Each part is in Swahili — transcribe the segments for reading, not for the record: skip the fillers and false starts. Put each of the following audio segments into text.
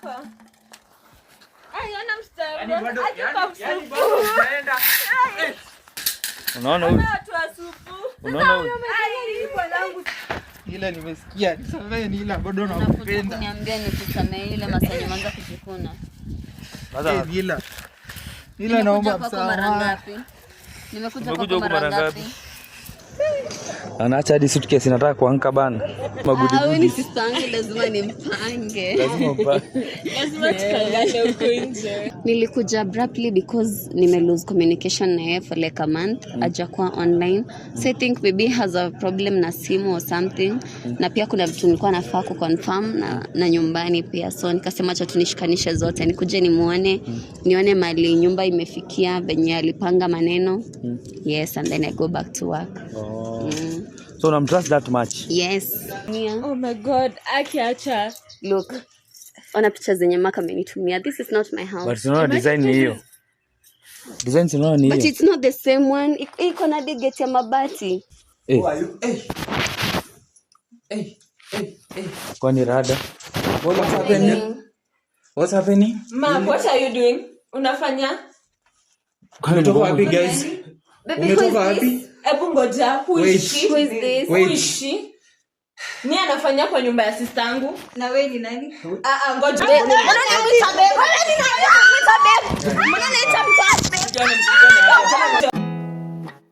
sofa. Yana mstari. Unaona huyu? Unaona huyu? Ila nimesikia nisamehe ni ila bado nakupenda. Niambia nikusamehe ile masaa manza kujikuna. Sasa ila naomba msamaha. Nimekuja kwa mara ngapi? Anaacha hadi suitcase inataka kuanguka bana. Magudi gudi. Ni sister yangu lazima nimpange. Lazima upange. Lazima tukangalie huko nje. Nilikuja abruptly because nime lose communication na yeye for like a month. Hajakuwa online. So I think maybe has a problem na simu or something. Na pia kuna vitu nilikuwa nafaa ku confirm na nyumbani pia. So nikasema acha tunishikanishe zote. Nikuje nimuone, nione mali nyumba imefikia venye alipanga maneno. Yes, and then I go back to work. So unam trust that much? Yes. Yeah. Oh my God, akiacha. Look. Ona picha zenye Maka amenitumia. This is not my house. But unaona design ni hiyo. Design unaona ni hiyo. But it's not the same one. Iko na gate ya mabati. Who are you? Kwani rada? What's happening? What's happening? Ma, what are you doing? Unafanya? Umetoka wapi guys? Umetoka wapi? Ebu ngoja, who is she? Who is this? Who is she? Ni anafanya kwa nyumba ya sister yangu. Na wewe ni nani? Ngoja.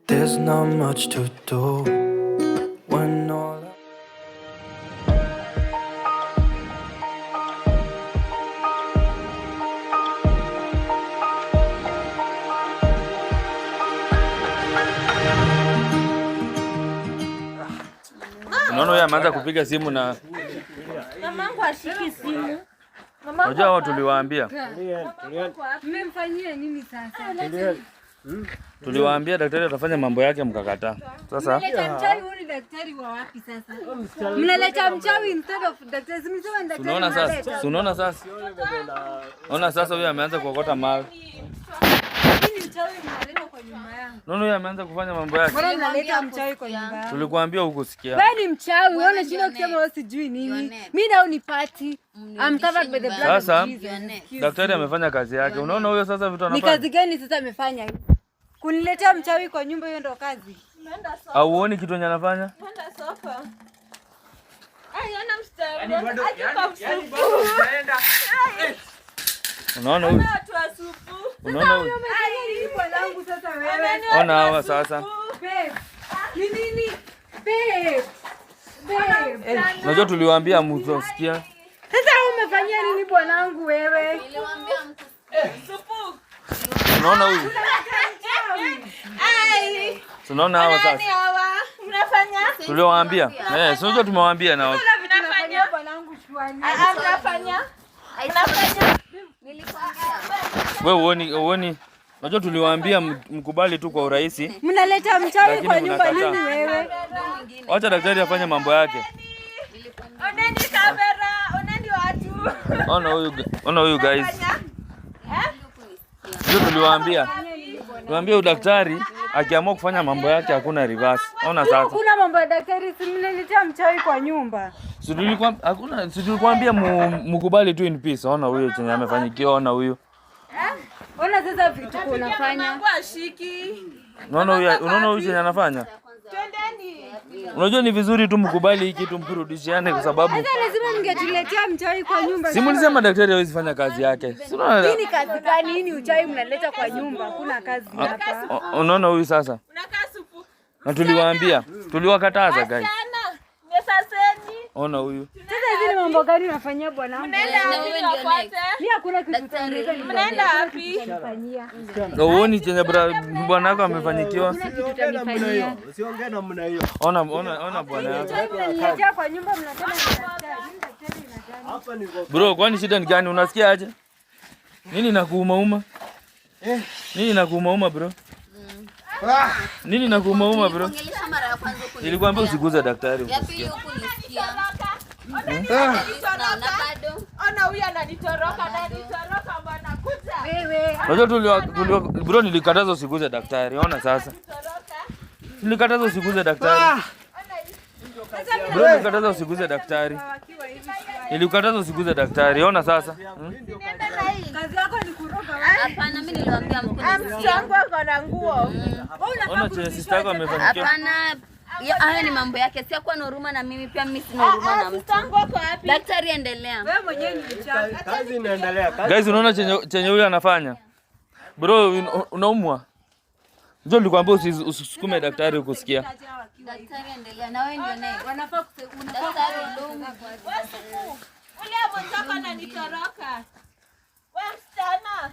There's not much to do when all Unaona huyu ameanza kupiga simu na Mamangu ashiki simu. unajua wao tuliwaambia. Mmemfanyia nini sasa? Tuliwaambia daktari atafanya mambo yake mkakataa. Sasa Mnaleta mchawi, huyu ni daktari wa wapi sasa? Mnaleta mchawi instead of daktari. Simsema daktari. unaona sasa? Unaona sasa? Unaona sasa huyu ameanza kuokota mawe. Mimi mchawi mnaleta kwa nyumba yangu. Unaona huyu ameanza kufanya mambo yake. Mbona mnaleta mchawi kwa nyumba yangu? Tulikuambia huko sikia. Wewe ni mchawi, wewe unashinda kusema wewe sijui nini. Mimi nao nipati. I'm covered by the blood of Sasa Jesus. daktari amefanya kazi yake. Unaona huyo sasa vitu Ni anafanya. kazi gani sasa amefanya hivi? Kuniletea mchawi kwa nyumba, hiyo ndo kazi. Au uone kitu yenye anafanya? Nenda sofa. Yana mstari. Unaona huyu? Unaona huyu? Bwanangu sasa wewe. Ona hawa sasa. Babe. Ni nini? Babe. Babe. Unajua tuliwaambia mtosikia. Sasa umefanyia nini bwanangu wewe? Niliwaambia Supu. Unaona huyu? Ai. Tunaona hawa sasa. Hawa mnafanya? Tuliwaambia. Sio tumewaambia na Mnafanya bwanangu shwani. Mnafanya? Mnafanya? wewe uoni. Unajua tuliwaambia mkubali tu kwa urahisi. Mnaleta mchawi kwa nyumba nini wewe? Acha daktari afanye mambo yake. Oneni kamera, oneni watu. Ona huyu guys. Ndio tuliwaambia. Tuambie daktari akiamua kufanya mambo yake hakuna reverse. Ona sasa. Kuna mambo ya daktari, si mnaletea mchawi kwa nyumba. Tulikuambia mkubali tu in peace. Ona huyo chenye amefanyikiwa, ona huyo. Ona sasa vitu unafanya. Mambo ashiki. Unaona huyo chenye anafanya? Twendeni. Unajua ni vizuri tu mkubali hiki kitu mkurudishiane kwa sababu Sasa lazima mngetuletea mchawi kwa nyumba. si mlisema daktari hawezi fanya kazi yake. Nini kazi gani? Nini uchawi mnaleta kwa nyumba? Kuna kazi hapa. Unaona huyu sasa? Unakaa supu. Na tuliwaambia, tuliwakataza guys. Mesaseni. Ona huyu. Sasa zile mambo gani unafanyia bwanangu? Mnaenda wapi? Mimi hakuna kitu tunaweza nifanyia. Mnaenda wapi? Uoni chenye bwana wako amefanyikiwa? Usiongee namna hiyo. Ona bwana yako. Mnaletea kwa nyumba mnasema ni daktari. Mimi daktari na gani? Hapa niko. Bro, kwani shida ni gani? Unasikia aje? Nini nakuuma? Nini nakuuma bro? Nini nakuuma bro? Nilikuongelesha mara ya kwanza huko. Nilikwambia usiguze daktari. Yapi huko nisikia. Ona huyu ananitoroka bwana kuja. Wewe. Unajua bro nilikataza usiguze daktari. Ona sasa. Nilikataza usiguze daktari. Bro nilikataza usiguze daktari. Nilikukataza usiguze daktari. Ona sasa. Kazi yako ni kuroga. Hapana, mimi niliwaambia msichana ako na nguo. Ona chenye sister yako amefanikiwa. Hapana. Haya ni mambo yake. Si akuwa na huruma na mimi pia mimi sina huruma na mtu. Daktari endelea. Wewe mwenyewe ni mchana. Kazi inaendelea. Guys, unaona chenye huyu anafanya? Bro, unaumwa. Njoo nilikwambia usisukume daktari ukusikia. Daktari endelea na wewe ndio naye. Wanafaa Daktari lungu. Ule mwenzako ananitoroka. Wewe msichana.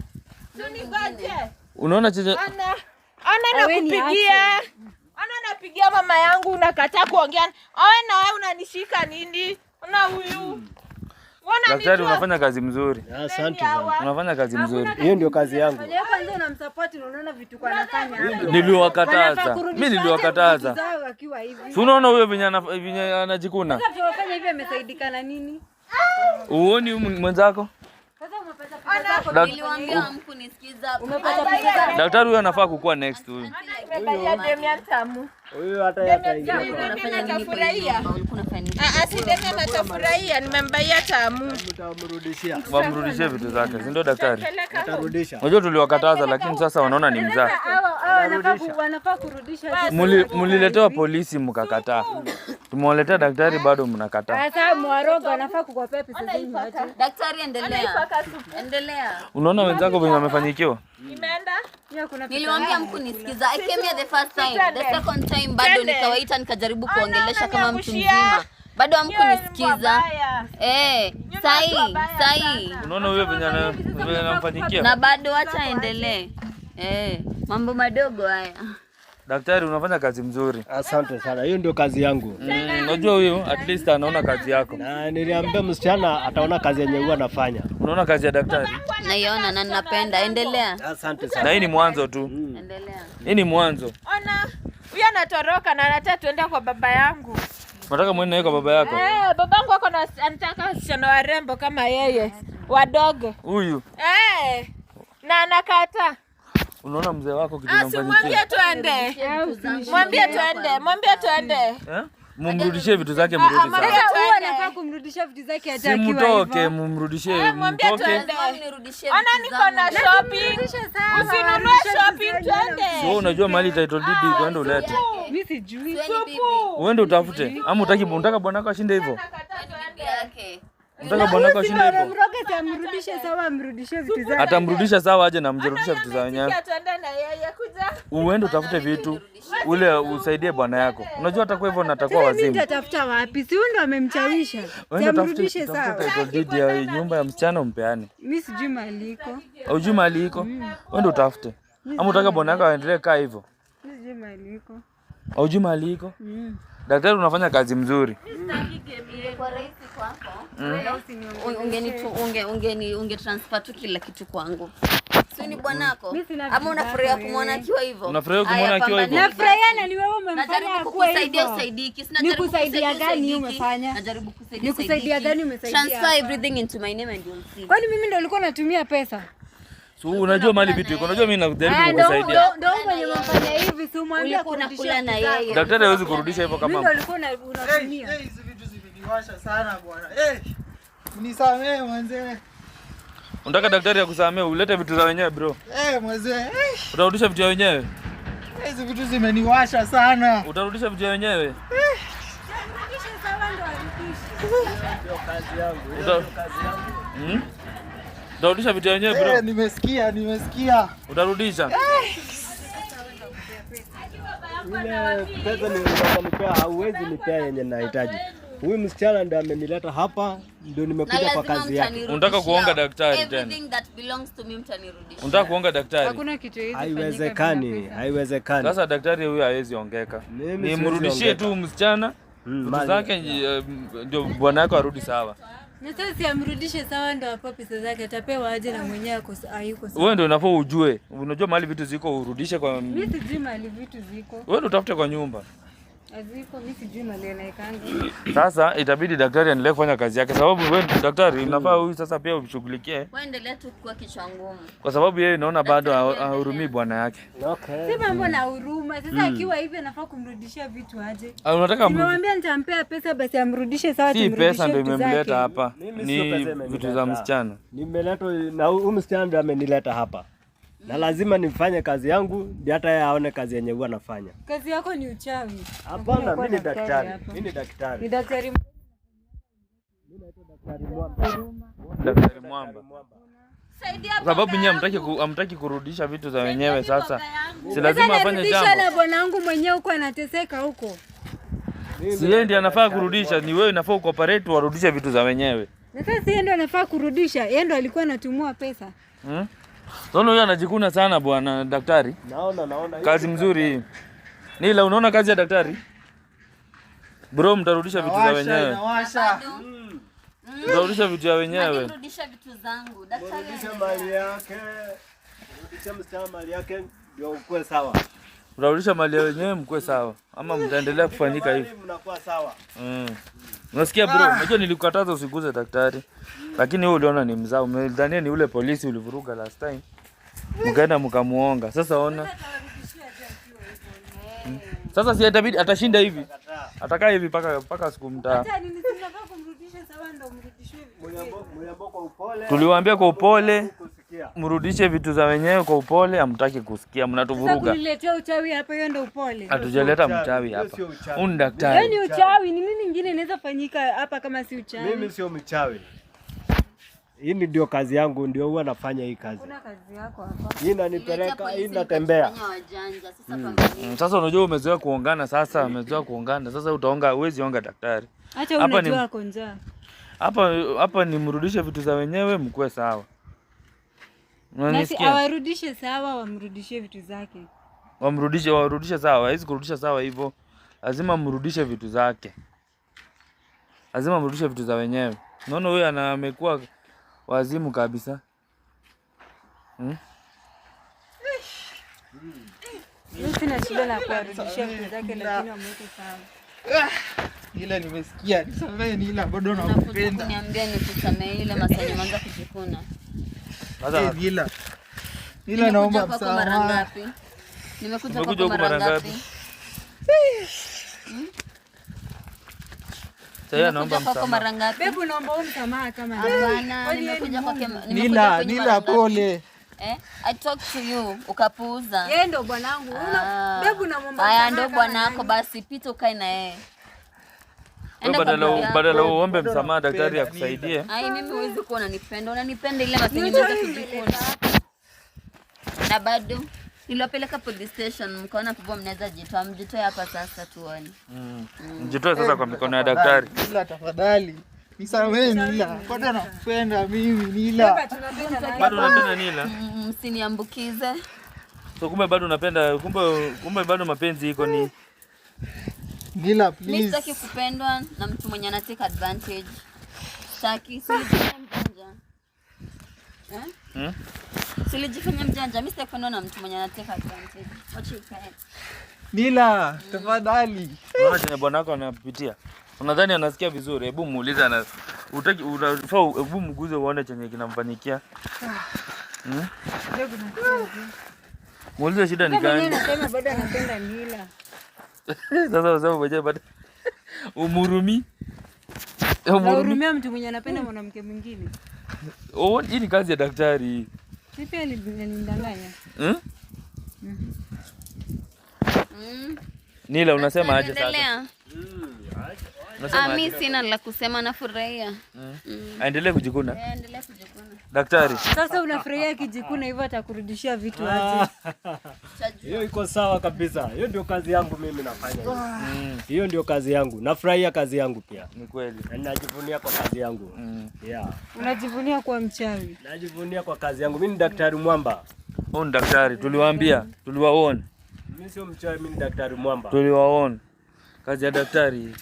Tunigoje. Unaona chenye Ana nakupigia. Ana napigia mama yangu unakataa kuongea. Wewe na wewe unanishika nini? Una huyu. daktari unafanya kazi mzuri. Asante sana. Unafanya kazi mzuri. Hiyo ndio kazi yangu. Wewe kwanza unamsupport na unaona vitu kwa anafanya hapa. Niliwakataza. Mimi niliwakataza. Akiwa hivi. Si unaona huyo venye anajikuna? Sasa tunafanya hivi amesaidika na nini? Uoni mwenzako? Sasa umepata pesa zako. Niliwaambia hamkunisikiza. Umepata pesa zako. Daktari huyo anafaa kukuwa next huyu. Nimebaia Demian tamu. Huyo hata yataingia. Demian atafurahia. Unafanya Si Demian atafurahia, nimembaia tamu. Mtamrudishia. Wamrudishie vitu zake. Si ndio daktari? Atarudisha. Unajua tuliwakataza lakini sasa wanaona ni mzaa. Wanafaa kurudisha. Muliletewa polisi mkakataa. Tumewaletea daktari bado mnakataa. Sasa mwaroga wanafaa kukwapea pesa zenu aje. daktari endelea. Endelea. Unaona wenzako venye wamefanyikiwa? Imeenda? Pia kuna pesa. Niliwaambia mkunisikiza. I came here the first time. The second time bado nikawaita nikajaribu kuongelesha kama mtu mzima. Bado hamkunisikiza. Sahi. Unaona huyo venye anamfanyikia? Na bado acha endelee. Mambo madogo haya. Daktari unafanya kazi mzuri. Asante sana. Hiyo ndio kazi yangu. Unajua huyo at least anaona kazi yako. Na niliambia msichana ataona kazi yenye huwa anafanya. Unaona kazi ya daktari? Naiona na ninapenda. Endelea. Asante Na sana. hii ni mwanzo tu. Endelea. Hii ni mwanzo. Ona. Huyu anatoroka na anataka tuende kwa baba yangu. Unataka muende naye kwa baba yako? Babangu ako na anataka wasichana warembo kama yeye. Wadogo. Huyu. Na anakata. Unaona mzee wako kitu anamfanyikia? Mwambie tuende. Mumrudishie vitu zake mrudi sana. Huyu anafaa kumrudisha vitu zake hata akiwa hivyo. Simtoke, mumrudishie mtoke. Ona niko na shopping. Usinunue shopping tuende. Wewe unajua mali title deed kwenda ulete. Mimi sijui. Uende utafute. Ama unataka bwanako ashinde hivyo? Unataka bwanako ashinde hivyo? Mroga amrudishe sawa, amrudishie vitu zake. Atamrudisha sawa aje na mjerudisha vitu za wenyewe. Tuende na yeye kuja. Uende utafute vitu. Ule usaidie bwana yako. Unajua atakuwa hivyo na atakuwa wazimu. Mimi nitatafuta wapi? Si ndo amemchawisha. Amrudishe sawa. Title deed ya nyumba ya msichana umpeane. Mimi sijui mahali iko. Hujui mahali iko? Uende utafute. Ama unataka bwana yako aendelee kaa hivyo? Mimi sijui mahali iko. Hujui mahali iko? Daktari unafanya kazi mzuri. Kwa rahisi kwako. Unge transfer tu kila kitu kwangu. Si ni bwanako? Ama unafurahia kumwona akiwa hivyo? Unafurahia kumwona akiwa hivyo? Nafurahia na ni wewe umemfanya Najaribu akuwe kukusaidia hivyo. usaidiki. Nikusaidia gani umefanya? Najaribu kusaidia. Nikusaidia gani umesaidia? Transfer everything into my name and you'll see. Kwani mimi ndo nilikuwa natumia pesa? So unajua mali vitu iko. Unajua mimi najaribu kukusaidia. Ndio mwenye unafanya hivi, si umwambie Unakula na yeye. Daktari hawezi kurudisha hivyo Mimi kama. ndo nilikuwa unatumia. Hizi vitu zimeniwasha sana bwana. Unisamee mwanzee. Unataka daktari akusamee ulete vitu za wenyewe bro. Mwanzee. Utarudisha vitu vya wenyewe? Hizi vitu zimeniwasha sana. Utarudisha vitu vya wenyewe? Utarudisha vitu vya wenyewe bro? Nimesikia. Utarudisha? Ile pesa nilipea hauwezi nipea yenye nahitaji. Huyu msichana ndiye amenileta hapa, ndio nimekuja kwa kazi yake. Unataka kuonga daktari tena? Everything that belongs to me mtanirudishia. Unataka kuonga daktari? Hakuna kitu hizi. Haiwezekani. Sasa daktari huyu hawezi ongeka. Mimi Nimrudishie tu msichana vitu zake ndio bwana yako arudi sawa. Na sasa si amrudishe sawa ndo hapo pesa zake atapewa aje na mwenyewe hayuko sawa. Wewe ndio unafaa ujue. Unajua mahali vitu ziko urudishe kwa Mimi sijui mahali vitu ziko. Wewe ndio utafute kwa nyumba. Aziko mimi sijui mali anaikanga. Sasa itabidi daktari aendelee kufanya kazi yake, sababu wewe daktari unafaa huyu sasa pia umshughulikie. Waendelea tu kwa kichwa ngumu. Kwa sababu yeye naona bado hahurumii bwana yake. Okay. Si mambo na huruma. Sasa akiwa hivi anafaa kumrudishia vitu aje. Unataka nimemwambia nitampea pesa basi amrudishe sawa tumrudishie. Si pesa ndio imemleta hapa. Ni vitu za msichana. Nimeletwa na huyu msichana ndio amenileta hapa. Na lazima nifanye kazi yangu ndio hata yeye aone kazi yenye huwa nafanya. Kazi yako ni uchawi. Hapana, mimi ni daktari. Mimi ni daktari. Ni daktari. Mimi naitwa daktari Mwamba. Daktari Mwamba. Kwa sababu nyinyi hamtaki kurudisha vitu za wenyewe sasa. Si lazima afanye jambo. Sasa na bwanangu mwenyewe huko anateseka huko. Si yeye ndiye anafaa kurudisha, ni wewe unafaa ucooperate warudishe vitu za wenyewe. Na sasa yeye ndiye anafaa kurudisha, yeye ndiye alikuwa anatumua pesa. Naona huyu anajikuna sana bwana daktari. Naona. Kazi mzuri hii. Nila unaona kazi ya daktari? Bro, mtarudisha vitu za wenyewe. Nawasha. Mtarudisha vitu za wenyewe. Rudisha vitu zangu. Daktari. Rudisha mali yake. Rudisha msichana mali yake ndio ukue sawa. Mtarudisha mali ya wenyewe mkue sawa. Ama mtaendelea kufanyika hivi. Mnakuwa sawa. Unasikia bro? Unajua nilikukataza usiguze daktari. Lakini wewe uliona ni mzao. Umedhania ni ule polisi ulivuruga last time. Mkaenda mkamuonga. Sasa ona. Sasa si itabidi atashinda hivi. Atakaa hivi paka siku mtaa. Hata nini tunataka kumrudisha sawa ndo mrudishwe. Mliambo kwa upole. Tuliwaambia kwa upole. Mrudishe vitu za wenyewe kwa upole, hamtaki kusikia, mnatuvuruga. Sasa kuniletea uchawi hapa, hiyo ndio upole. Hatujaleta mchawi hapa. Huyu daktari. Yaani uchawi ni nini nyingine inaweza fanyika hapa kama si uchawi? Mimi sio mchawi. Hii ndio kazi yangu, ndio huwa nafanya hii kazi. Kuna kazi yako hapa. Hii inanipeleka, hii natembea. Sasa unajua umezoea kuongana sasa, umezoea kuongana. Sasa utaonga, huwezi onga daktari. Acha unajua ako njaa. Hapa ni mrudishe vitu za wenyewe mkue sawa. Nasi awarudishe sawa, wamrudishie vitu zake. Warudishe sawa, haizi kurudisha sawa hivyo. Lazima mrudishe vitu zake. Lazima mrudishe vitu za wenyewe. Unaona huyu amekuwa wazimu kabisa. Mimi sina shida na kuwarudishia vitu zake lakini wamweke sawa. Ila nimesikia, nisamehe Nila, bado nakupenda. Niambia nikusamehe ile masani mwanza kujikuna. Sasa Nila naomba msamaha. Nimekuja kwa mara ngapi? Sasa naomba msamaha. Bebu naomba msamaha kama hapana, nimekuja kwa Nila pole. I talk to you, ukapuuza. Yeye ndo bwanangu. Bebu naomba. Haya ndo bwanako basi pita ukae na yeye. Badala uombe msamaha daktari akusaidie. Ai mimi huwezi kuwa unanipenda ile masani mwanza kujikuna. Na bado niliwapeleka police station mkaona kwa mnaweza jitoa, mjitoe hapa sasa tuone. Mjitoe sasa kwa mikono ya daktari. Nila tafadhali. Nisamehe Nila. Bado nakupenda mimi Nila. Bado unapenda Nila? Msiniambukize. So kumbe bado unapenda, kumbe bado mapenzi iko ni Nila please. Mimi sitaki kupendwa na mtu mwenye anatake advantage. Sitaki, silijifanya mjanja. Silijifanya mjanja, mimi sitaki kupendwa na mtu mwenye anatake advantage. Wacha ikae. Nila, tafadhali. unaona chenye bwanako anapitia. Unadhani anasikia vizuri? Hebu muulize ana hebu mguze uone chenye kinamfanikia. Muulize shida ni gani? Mimi nasema bado anapenda Nila. Sasa useme moja bado umurumi. Umurumia mtu mwenye anapenda mwanamke mwingine. Hii ni kazi ya daktari. Si pia alinidanganya. Nila unasema aje sasa? Mimi sina la kusema, nafurahia. Aendelee kujikuna. Endelea kujikuna. Daktari. Sasa unafurahia kijikuna hivyo atakurudishia vitu aje? Hiyo iko sawa kabisa. Hiyo ndio kazi yangu mimi nafanya. Hiyo ndio kazi yangu. Nafurahia kazi yangu pia. Ni kweli. Na najivunia kwa kazi yangu. Yeah. Unajivunia kuwa mchawi? Najivunia kwa kazi yangu. Mimi ni daktari Mwamba. Huyu ni daktari, tuliwaambia, tuliwaona. Mimi sio mchawi, mimi ni daktari Mwamba. Tuliwaona. Kazi ya daktari.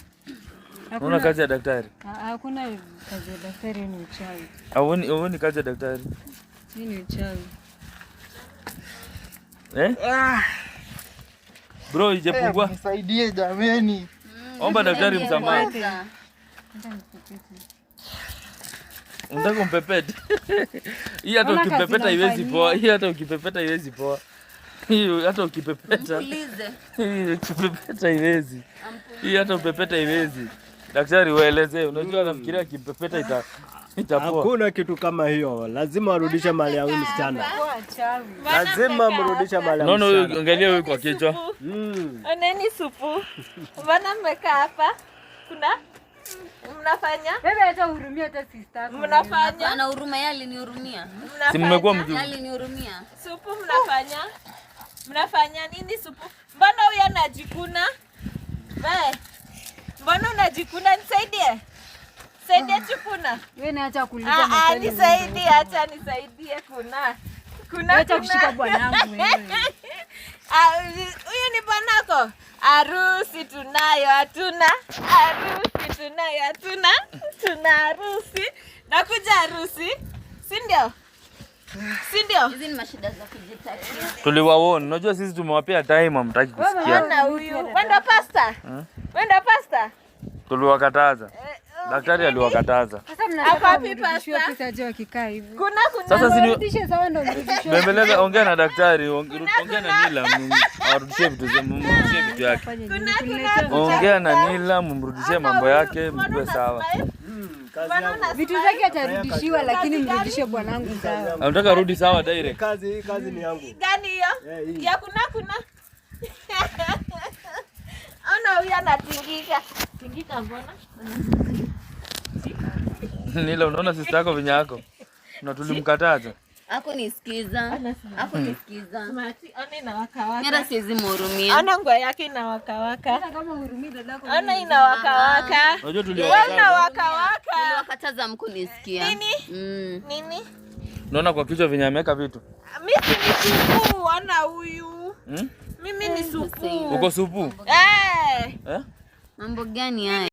Unaona kazi ya daktari? Hakuna kazi ya daktari ni uchawi. Huoni kazi ya daktari? Hii ni uchawi. Bro, ijepungua. Nisaidie jameni. Omba daktari msamaha. Unataka umpepete? Hii hata ukipepeta haiwezi poa. Hii hata ukipepeta haiwezi poa. Hii hata ukipepeta. Hii ukipepeta haiwezi. Hii hata upepeta haiwezi. Daktari uelezee, unajua nafikiria kipepeta itapoa. Hakuna kitu kama hiyo. Lazima warudishe mali ya huyu msichana. Lazima mrudishe mali ya msichana. Unaona angalia huyu kwa kichwa. Oneni supu. Mbona mmekaa hapa? Kuna mnafanya? Bebe hata hurumia hata sister. Mnafanya? Ana huruma, yeye alinihurumia. Si mmekuwa mjuu. Alinihurumia. Supu mnafanya? Mnafanya nini supu? Mbona huyu anajikuna? Mbona unajikuna? Nisaidie. Saidia chukuna. Wewe na acha kuuliza maswali. Nisaidie, acha nisaidie kuna. Acha kushika bwanangu wewe. Huyu ni bwanako? Harusi tunayo hatuna. Harusi tunayo hatuna. Tuna harusi. Nakuja harusi. Si ndio? Si ndio? Hizi ni mashida za kujitakia. Tuliwaona. Unajua sisi tumewapea time hamtaki kusikia. Bwana huyu. Wenda pasta? Wenda pasta? Tuliwakataza. Daktari aliwakataza. Sasa mnataka kurudishwe pesa je wakikaa hivi. Kuna Sasa si rudishe sawa ndio mrudishwe. Bembeleza, ongea na daktari, ongea na Nila, arudishie vitu yake. Ongea na Nila, mumrudishie mambo yake, mkue sawa. Vitu zake atarudishiwa lakini mrudishe bwanangu sawa. Anataka rudi sawa direct. Kazi ni yangu. Gani hiyo? Ya kuna. Ona huyu anatingika. Tingika mbona? Nila, unaona sister yako venye yako? Na tulimkataza. Hakunisikiza. Ona inawaka. Mimi siwezi mhurumia. Ona nguo yake inawaka. Hata kama hurumii dadako. Ona inawaka. Unajua tuliwakataza. Inawaka. Niliwakataza mkunisikia. Nini? Unaona kwa kichwa venye ameweka vitu. Mimi si ni supu, ona huyu. Mimi ni supu. Uko supu? Eh. Mambo gani haya?